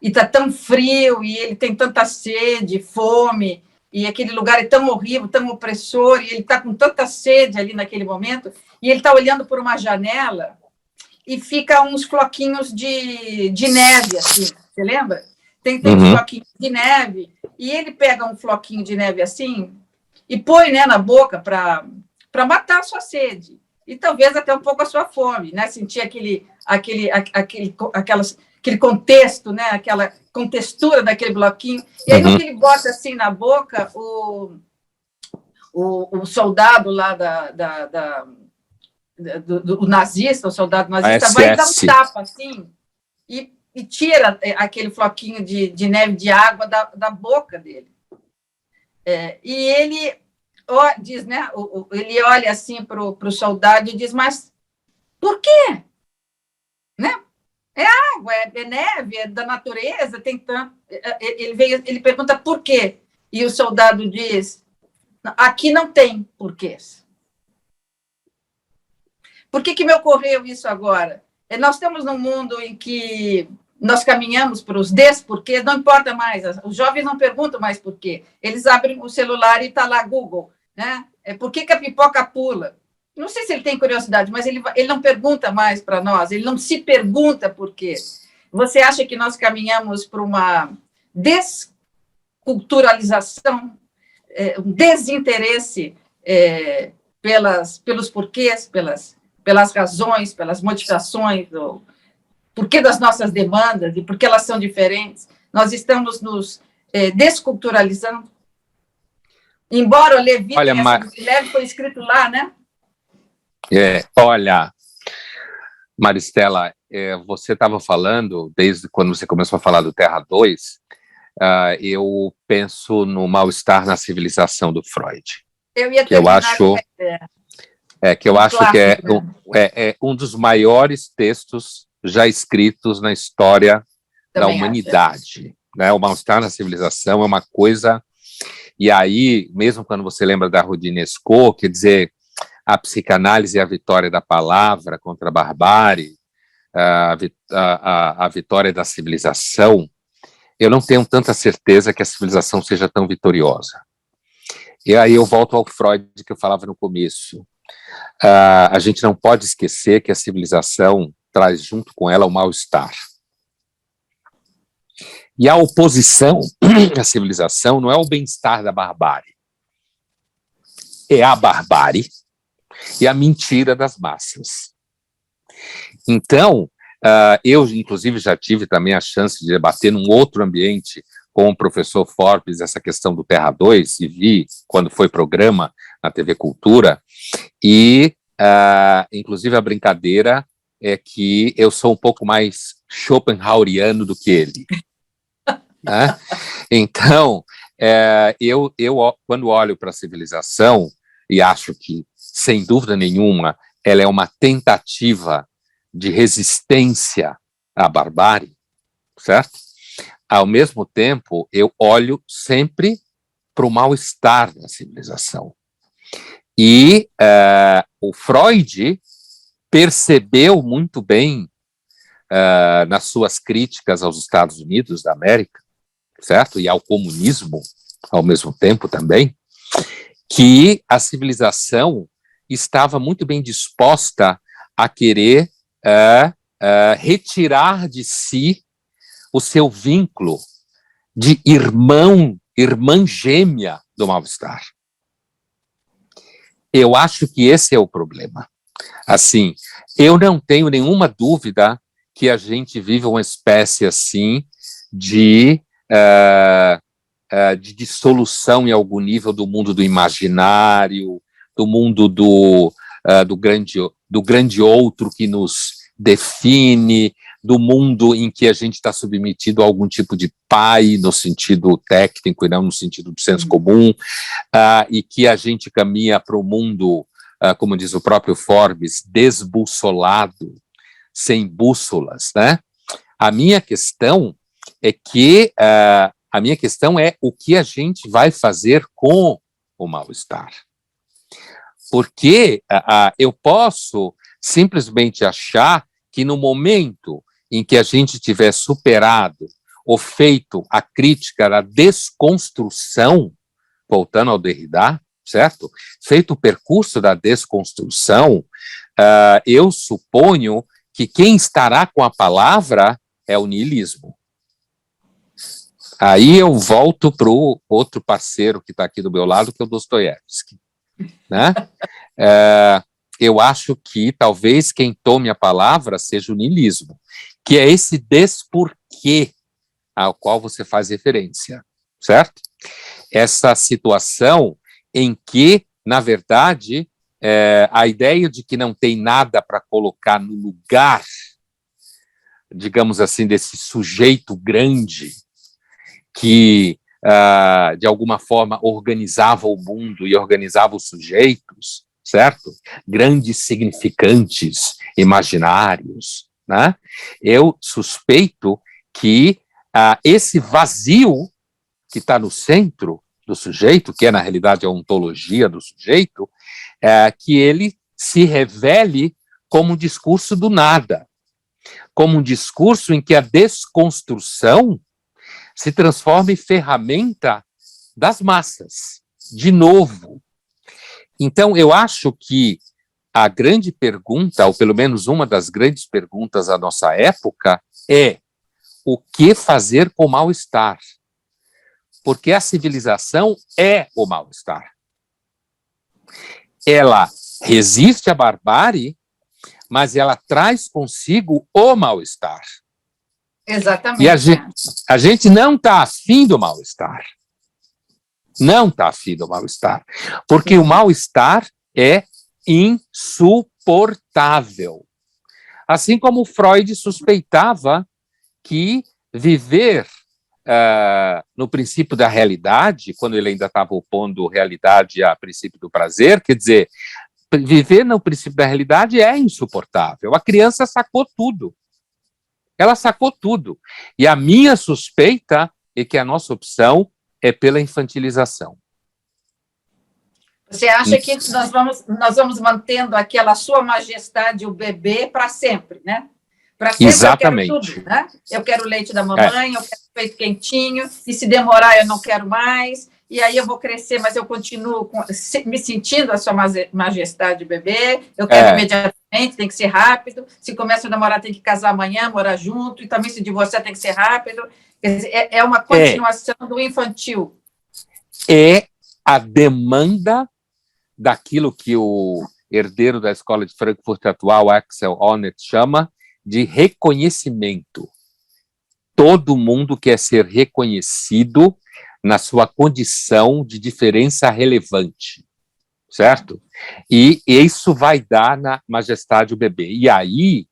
Speaker 1: está tão frio, e ele tem tanta sede, fome, e aquele lugar é tão horrível, tão opressor, e ele está com tanta sede ali naquele momento, e ele está olhando por uma janela, e fica uns floquinhos de neve, assim, você lembra? Tem uns floquinhos de neve, e ele pega um floquinho de neve assim, e põe, né, na boca para matar a sua sede, e talvez até um pouco a sua fome, né? Sentir aquele contexto, né? Aquela contextura daquele bloquinho. E aí, no que ele bota assim na boca, o soldado lá do nazista, o soldado nazista, vai dar um tapa assim e tira aquele floquinho de neve, de água da boca dele. E ele diz, né? Ele olha assim para o soldado e diz: mas por quê? Né? É água, é neve, é da natureza, tem tanto. Ele pergunta por quê? E o soldado diz: aqui não tem porquês. Por que me ocorreu isso agora? Nós estamos num mundo em que nós caminhamos para os desporquês, não importa mais, os jovens não perguntam mais por quê. Eles abrem o celular e está lá Google, né? Por que a pipoca pula? Não sei se ele tem curiosidade, mas ele não pergunta mais para nós, ele não se pergunta por quê. Você acha que nós caminhamos para uma desculturalização, um desinteresse pelos porquês, pelas razões, pelas motivações, o porquê das nossas demandas e porque elas são diferentes? Nós estamos nos desculturalizando. Embora o Levi foi escrito lá, né?
Speaker 2: Olha, Maristela, você estava falando, desde quando você começou a falar do Terra 2, eu penso no mal-estar na civilização do Freud.
Speaker 1: Eu ia terminar
Speaker 2: que eu acho que é um dos maiores textos já escritos na história da humanidade. Né? O mal-estar na civilização é uma coisa... E aí, mesmo quando você lembra da Roudinesco, quer dizer, a psicanálise é a vitória da palavra contra a barbárie, a vitória da civilização, eu não tenho tanta certeza que a civilização seja tão vitoriosa. E aí eu volto ao Freud que eu falava no começo. A gente não pode esquecer que a civilização traz junto com ela o mal-estar. E a oposição à civilização não é o bem-estar da barbárie, é a barbárie e a mentira das massas. Então, eu, inclusive, já tive também a chance de debater num outro ambiente com o professor Forbes essa questão do Terra 2, e vi quando foi programa na TV Cultura, e, inclusive, a brincadeira é que eu sou um pouco mais schopenhaueriano do que ele. Né? Então, eu quando olho para a civilização, e acho que, sem dúvida nenhuma, ela é uma tentativa de resistência à barbárie, certo? Ao mesmo tempo, eu olho sempre para o mal-estar da civilização. E o Freud percebeu muito bem, nas suas críticas aos Estados Unidos da América, certo? E ao comunismo, ao mesmo tempo também, que a civilização estava muito bem disposta a querer retirar de si o seu vínculo de irmã gêmea do mal-estar. Eu acho que esse é o problema. Assim, eu não tenho nenhuma dúvida que a gente vive uma espécie assim de dissolução em algum nível do mundo do imaginário, do mundo do grande outro que nos define, do mundo em que a gente está submetido a algum tipo de pai, no sentido técnico e não no sentido do senso comum, e que a gente caminha para o mundo, como diz o próprio Forbes, desbussolado, sem bússolas, né? A minha questão é o que a gente vai fazer com o mal-estar. Porque eu posso simplesmente achar que no momento em que a gente tiver superado ou feito a crítica da desconstrução, voltando ao Derrida, certo? Feito o percurso da desconstrução, eu suponho que quem estará com a palavra é o niilismo. Aí eu volto para o outro parceiro que está aqui do meu lado, que é o Dostoiévski, né? Eu acho que talvez quem tome a palavra seja o niilismo, que é esse desporquê ao qual você faz referência, certo? Essa situação em que, na verdade, a ideia de que não tem nada para colocar no lugar, digamos assim, desse sujeito grande que, de alguma forma, organizava o mundo e organizava os sujeitos, certo? Grandes significantes imaginários, né? Eu suspeito que esse vazio que está no centro do sujeito, que é, na realidade, a ontologia do sujeito, que ele se revele como um discurso do nada, como um discurso em que a desconstrução se transforma em ferramenta das massas, de novo. Então, eu acho que a grande pergunta, ou pelo menos uma das grandes perguntas da nossa época, é o que fazer com o mal-estar? Porque a civilização é o mal-estar. Ela resiste à barbárie, mas ela traz consigo o mal-estar.
Speaker 1: Exatamente.
Speaker 2: E a gente não está afim do mal-estar. Não está afim do mal-estar. Porque o mal-estar é insuportável. Assim como Freud suspeitava que viver no princípio da realidade, quando ele ainda estava opondo realidade a princípio do prazer, quer dizer, viver no princípio da realidade é insuportável. A criança sacou tudo. Ela sacou tudo. E a minha suspeita é que a nossa opção é pela infantilização.
Speaker 1: Você acha que nós vamos mantendo aquela sua majestade, o bebê, para sempre, né? Para sempre.
Speaker 2: Exatamente.
Speaker 1: Eu quero tudo, né? Eu quero o leite da mamãe, eu quero o peito quentinho, e se demorar eu não quero mais, e aí eu vou crescer, mas eu continuo me sentindo a sua majestade, bebê, eu quero imediatamente, tem que ser rápido, se começa a namorar tem que casar amanhã, morar junto, e também se divorciar tem que ser rápido. Quer dizer, é uma continuação do infantil.
Speaker 2: É a demanda daquilo que o herdeiro da escola de Frankfurt atual, Axel Honneth, chama de reconhecimento. Todo mundo quer ser reconhecido na sua condição de diferença relevante, certo? E isso vai dar na majestade o bebê. E aí,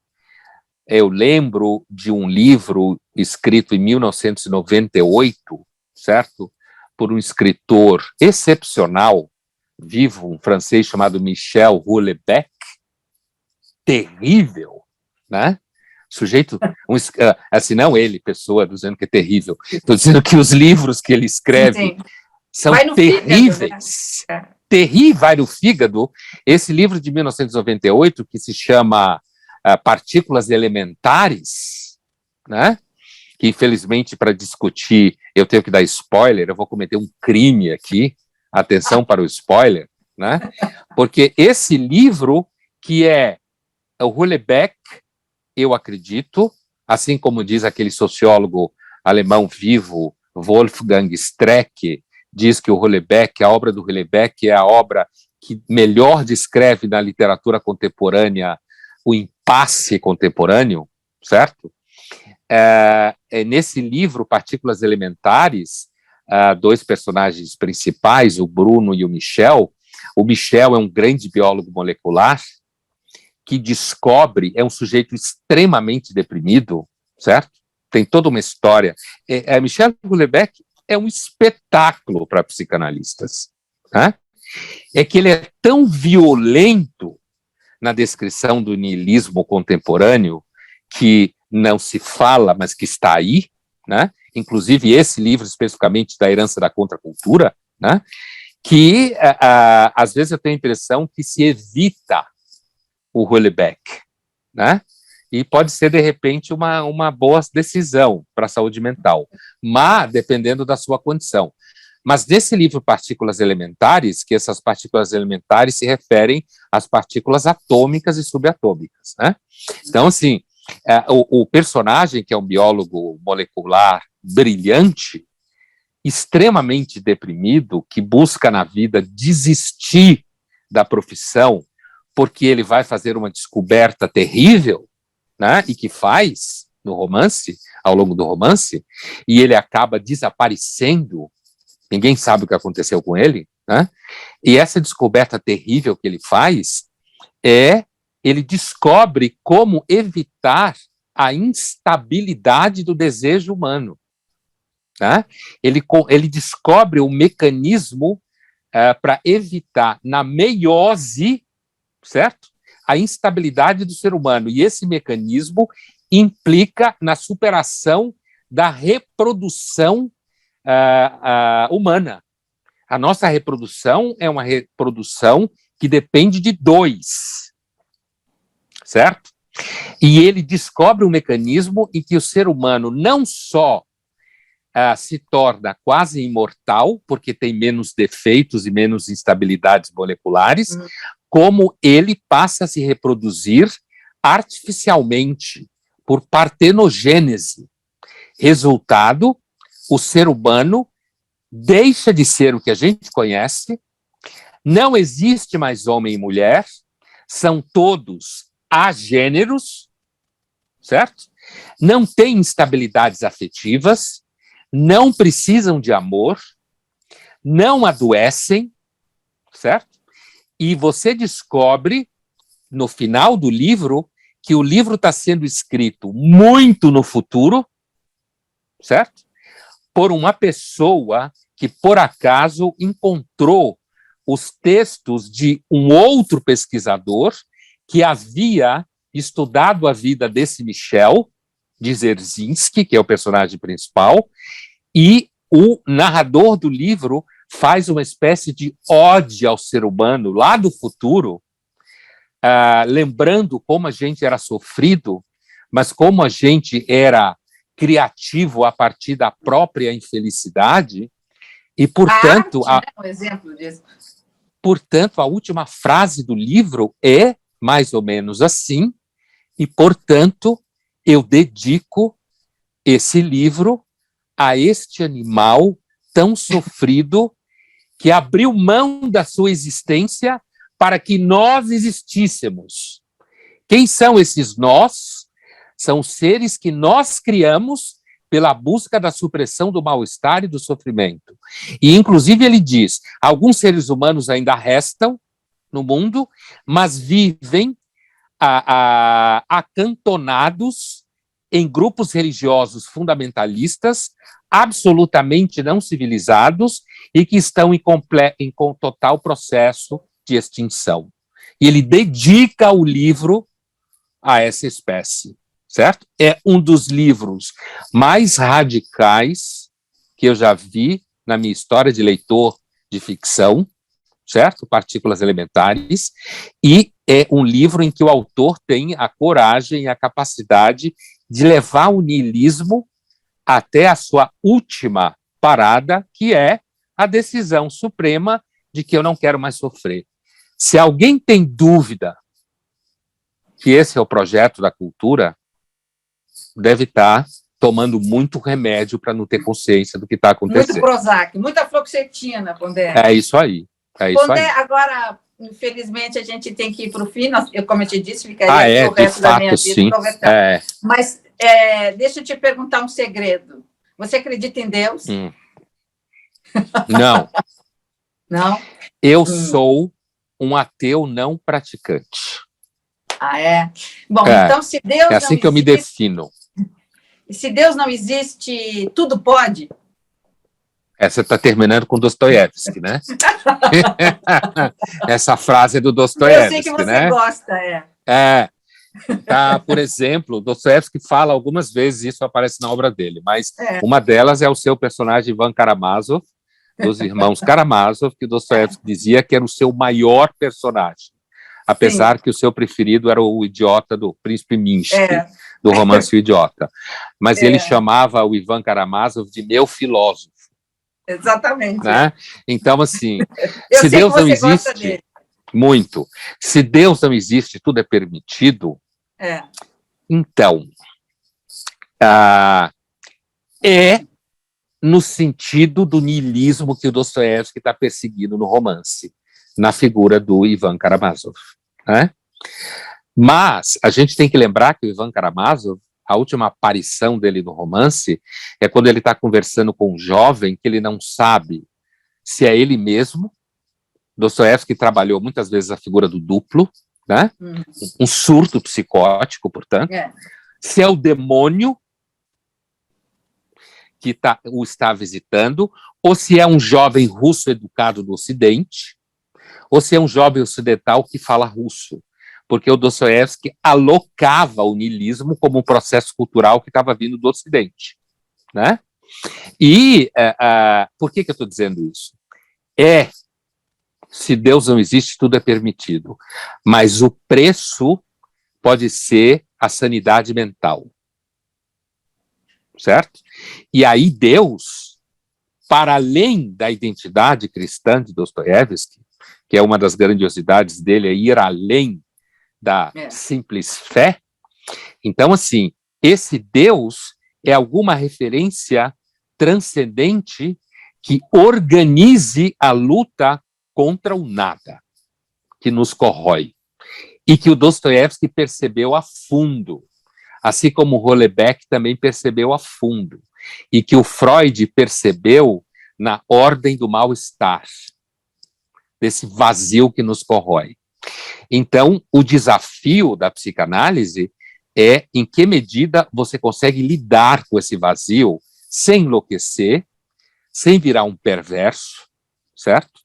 Speaker 2: eu lembro de um livro escrito em 1998, certo? Por um escritor excepcional, vivo, um francês chamado Michel Houellebecq, terrível, né? Sujeito, assim, não ele, pessoa, dizendo que é terrível, estou dizendo que os livros que ele escreve são terríveis, fígado, né? Terrível, vai no fígado. Esse livro de 1998, que se chama Partículas Elementares, né? Que infelizmente para discutir eu tenho que dar spoiler, eu vou cometer um crime aqui, atenção para o spoiler, né? Porque esse livro, que é o Houellebecq, eu acredito, assim como diz aquele sociólogo alemão vivo, Wolfgang Streeck, diz que o Houellebecq, a obra do Houellebecq é a obra que melhor descreve na literatura contemporânea o impasse contemporâneo, certo? Nesse livro, Partículas Elementares, dois personagens principais, o Bruno e o Michel. O Michel é um grande biólogo molecular que descobre, é um sujeito extremamente deprimido, certo? Tem toda uma história. Michel Houellebecq é um espetáculo para psicanalistas. Né? É que ele é tão violento na descrição do niilismo contemporâneo que não se fala, mas que está aí, né? Inclusive esse livro especificamente da herança da contracultura, né? Que às vezes eu tenho a impressão que se evita o Houellebecq, né? E pode ser, de repente, uma boa decisão para a saúde mental, mas dependendo da sua condição. Mas nesse livro Partículas Elementares, que essas partículas elementares se referem às partículas atômicas e subatômicas, né? Então, assim, o personagem, que é um biólogo molecular brilhante, extremamente deprimido, que busca na vida desistir da profissão, porque ele vai fazer uma descoberta terrível, né? E que faz no romance, ao longo do romance, e ele acaba desaparecendo. Ninguém sabe o que aconteceu com ele, né? E essa descoberta terrível que ele faz ele descobre como evitar a instabilidade do desejo humano. Né? Ele descobre o mecanismo para evitar, na meiose, certo? A instabilidade do ser humano. E esse mecanismo implica na superação da reprodução humana. A nossa reprodução é uma reprodução que depende de dois, certo? E ele descobre um mecanismo em que o ser humano não só se torna quase imortal, porque tem menos defeitos e menos instabilidades moleculares, como ele passa a se reproduzir artificialmente, por partenogênese. Resultado, o ser humano deixa de ser o que a gente conhece, não existe mais homem e mulher, são todos agêneros, certo? Não têm instabilidades afetivas, não precisam de amor, não adoecem, certo? E você descobre, no final do livro, que o livro está sendo escrito muito no futuro, certo? Por uma pessoa que, por acaso, encontrou os textos de um outro pesquisador que havia estudado a vida desse Michel Dzerzhinsky, que é o personagem principal, e o narrador do livro faz uma espécie de ode ao ser humano lá do futuro, lembrando como a gente era sofrido, mas como a gente era criativo a partir da própria infelicidade, e, portanto...
Speaker 1: A arte, né? Um exemplo disso.
Speaker 2: Portanto, a última frase do livro é mais ou menos assim, e, portanto, eu dedico esse livro a este animal tão sofrido que abriu mão da sua existência para que nós existíssemos. Quem são esses nós? São seres que nós criamos pela busca da supressão do mal-estar e do sofrimento. E, inclusive, ele diz, alguns seres humanos ainda restam no mundo, mas vivem acantonados em grupos religiosos fundamentalistas, absolutamente não civilizados e que estão em total processo de extinção. E ele dedica o livro a essa espécie, certo? É um dos livros mais radicais que eu já vi na minha história de leitor de ficção, certo? Partículas Elementares, e é um livro em que o autor tem a coragem e a capacidade de levar o niilismo até a sua última parada, que é a decisão suprema de que eu não quero mais sofrer. Se alguém tem dúvida que esse é o projeto da cultura, deve estar tomando muito remédio para não ter consciência do que está acontecendo.
Speaker 1: Muito Prozac, muita fluoxetina, Pondé.
Speaker 2: É isso aí.
Speaker 1: Pondé, agora, infelizmente, a gente tem que ir para o fim. Eu, como eu te disse, ficaria o resto da minha vida conversando. Mas deixa eu te perguntar um segredo. Você acredita em Deus?
Speaker 2: Não.
Speaker 1: Não?
Speaker 2: Eu sou um ateu não praticante.
Speaker 1: Ah, é? Bom, então, se Deus
Speaker 2: é assim
Speaker 1: não
Speaker 2: que eu me defino.
Speaker 1: Se Deus não existe, tudo pode?
Speaker 2: Essa está terminando com Dostoiévski, né? Essa frase é do Dostoiévski, né?
Speaker 1: Eu sei que você gosta,
Speaker 2: Tá, por exemplo, Dostoiévski fala algumas vezes, isso aparece na obra dele, mas uma delas é o seu personagem Ivan Karamazov, dos irmãos Karamazov, que Dostoiévski dizia que era o seu maior personagem, apesar que o seu preferido era o idiota do Príncipe Minsky, do romance O Idiota. Mas ele chamava o Ivan Karamazov de meu filósofo.
Speaker 1: Exatamente.
Speaker 2: Né? Então, assim, se Deus não existe, muito. Se Deus não existe, tudo é permitido. Então, é no sentido do niilismo que o Dostoiévski está perseguindo no romance, na figura do Ivan Karamazov. Né? Mas a gente tem que lembrar que o Ivan Karamazov, a última aparição dele no romance, é quando ele está conversando com um jovem que ele não sabe se é ele mesmo. Dostoiévski trabalhou muitas vezes a figura do duplo, né? Um surto psicótico, portanto. Se é o demônio que o está visitando, ou se é um jovem russo educado do Ocidente, ou se é um jovem ocidental que fala russo. Porque o Dostoiévski alocava o niilismo como um processo cultural que estava vindo do Ocidente. Né? E por que eu estou dizendo isso? Se Deus não existe, tudo é permitido. Mas o preço pode ser a sanidade mental. Certo? E aí Deus, para além da identidade cristã de Dostoiévski, que é uma das grandiosidades dele, é ir além da simples fé. Então, assim, esse Deus é alguma referência transcendente que organize a luta contra o nada, que nos corrói, e que o Dostoiévski percebeu a fundo, assim como o Houellebecq também percebeu a fundo, e que o Freud percebeu na ordem do mal-estar, desse vazio que nos corrói. Então, o desafio da psicanálise é em que medida você consegue lidar com esse vazio sem enlouquecer, sem virar um perverso, certo?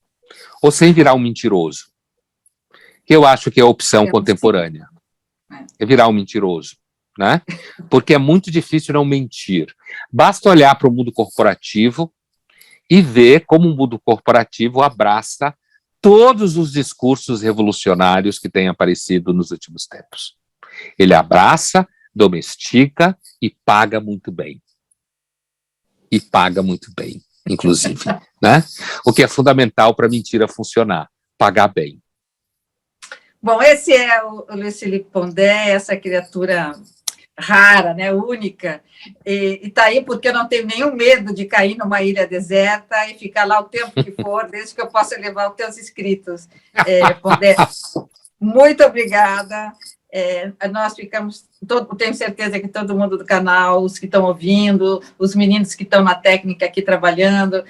Speaker 2: Ou sem virar um mentiroso. Que eu acho que é a opção contemporânea. É virar um mentiroso, né? Porque é muito difícil não mentir. Basta olhar para o mundo corporativo e ver como o mundo corporativo abraça todos os discursos revolucionários que têm aparecido nos últimos tempos. Ele abraça, domestica e paga muito bem. E paga muito bem, inclusive. Né? O que é fundamental para a mentira funcionar, pagar bem.
Speaker 1: Bom, esse é o Luiz Felipe Pondé, essa criatura rara, né, única, e está aí porque eu não tenho nenhum medo de cair numa ilha deserta e ficar lá o tempo que for, desde que eu possa levar os teus escritos. Pondé, muito obrigada. Nós ficamos, tenho certeza que todo mundo do canal, os que estão ouvindo, os meninos que estão na técnica aqui trabalhando,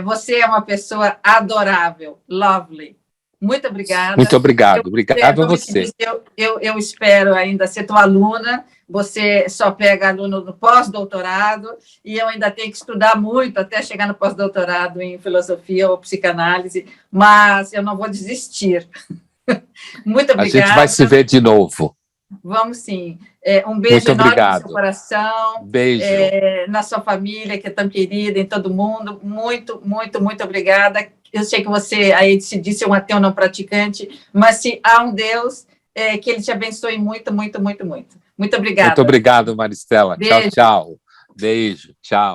Speaker 1: você é uma pessoa adorável, lovely. Muito obrigada.
Speaker 2: Muito obrigado. Obrigado a você.
Speaker 1: Eu espero ainda ser tua aluna. Você só pega aluno no pós-doutorado e eu ainda tenho que estudar muito até chegar no pós-doutorado em filosofia ou psicanálise, mas eu não vou desistir. Muito obrigada.
Speaker 2: A gente vai se ver de novo.
Speaker 1: Vamos sim. Um beijo enorme no seu coração.
Speaker 2: Beijo.
Speaker 1: Na sua família, que é tão querida, em todo mundo. Muito, muito, muito obrigada. Eu sei que você, aí se disse, é um ateu não praticante, mas se há um Deus, que ele te abençoe muito, muito, muito, muito. Muito obrigada.
Speaker 2: Muito obrigado, Maristela.
Speaker 1: Beijo.
Speaker 2: Tchau, tchau. Beijo, tchau.